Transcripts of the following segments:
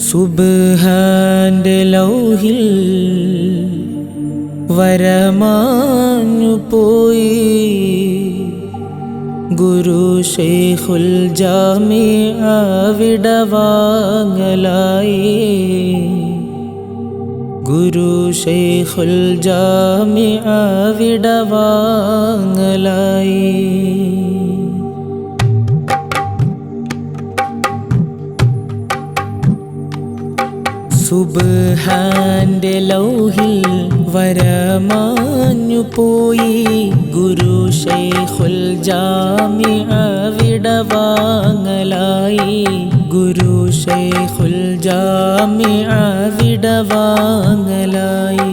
സുബ്ഹാന്റെ ലൗഹിൽ വരമാഞ്ഞു പോയി ഗുരു ശൈഖുൽ ജാമിഅ വിടവാങ്ങലായി. ഗുരു ശൈഖുൽ ജാമിഅ വിടവാങ്ങലായി. സുബ്ഹാന്റെ ലൗഹിൽ വരമാഞ്ഞു പോയി ഗുരു ശൈഖുൽ ജാമിഅ വിടവാങ്ങലായി. ഗുരു ശൈഖുൽ ജാമിഅ വിടവാങ്ങലായി.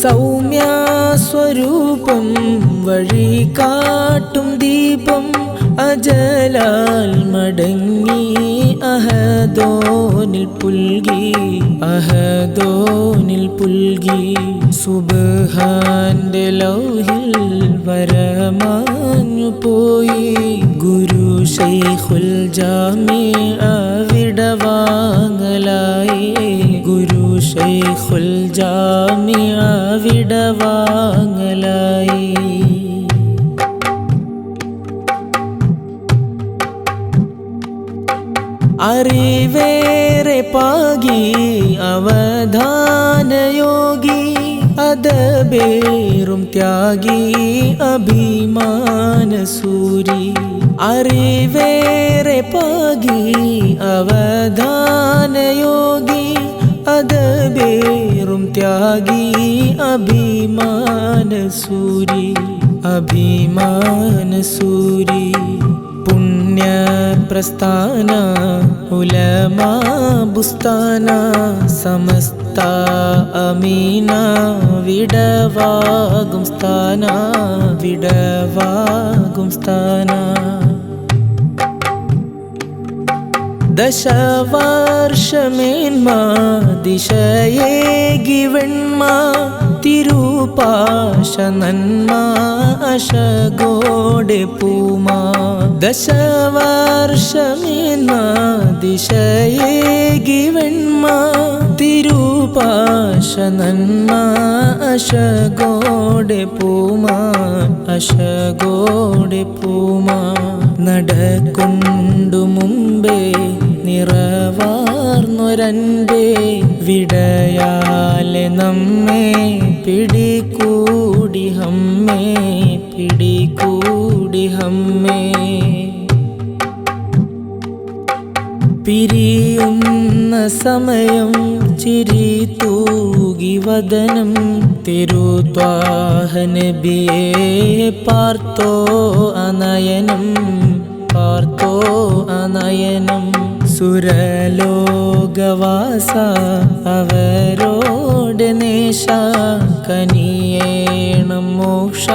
സൗമ്യ സ്വരൂപം വഴി കാട്ടും ദീപം അജലാൽ മടങ്ങി അഹദോനിൽ പുൽകി അഹദോനിൽ പുൽകി. സുബ്ഹാന്റെ ലൗഹിൽ വരമാഞ്ഞു പോയി ഗുരു ശൈഖുൽ ജാമിഅ വിടവാങ്ങലായി. ഗുരു ശൈഖുൽ ജാമിഅ വിടവാങ്ങലായി. അറിവേറെ പാകി അവധാനയോഗി അദബേറും ത്യാഗി അഭിമാനസൂരി. അറിവേറെ പാകി അവധാനയോഗി അദബേറും ത്യാഗി അഭിമാനസൂരി അഭിമാനസൂരി. പുണ്യ പ്രസ്ഥാന ഉലമാ ബുസ്താന സമസ്ത അമീന വിടവാകും സ്ഥാന വിടവാകും സ്ഥാന. ദശവർഷമേന്മ ദിശയേകി വെണ്മ തിരുപാശ നന്മ അശഗോടെ പൂമാ. ദശവർഷമേന്മ ദിശയേകി വെണ്മ തിരുപാശ നന്മ അശഗോടെ പൂമാ അശഗോടെ പൂമാ. നടക്കൊണ്ടു മുമ്പേ നിറവാർന്നൊരൻപേ വിടയാലെ നമ്മെ പിടികൂടി ഹമ്മേ പിടികൂടി ഹമ്മേ. പിരിയുന്ന സമയം ചിരി തൂകി വദനം തിരുത്വാഹ നബിയെ പാർത്തോ അനയനം പാർത്തോ അനയനം. സുരലോകവാസ അവരോട് നേശ കനിയേണം മോക്ഷ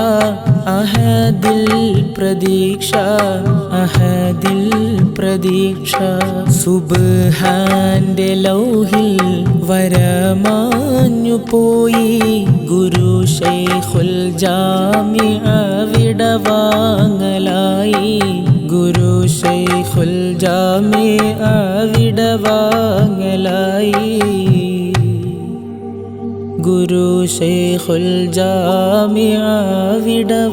അഹദിൽ പ്രതീക്ഷ അഹദിൽ പ്രതീക്ഷ. സുബ്ഹാന്റെ ലൗഹിൽ വരമാഞ്ഞു പോയി ഗുരു ശൈഖുൽ ജാമിഅ വിടവാങ്ങലായി. ഗുരു ശൈഖുൽ ജാമിഅ വിടവാങ്ങലായി. ഗുരു ശൈഖുൽ ജാമിഅ വിടവാങ്ങലായി.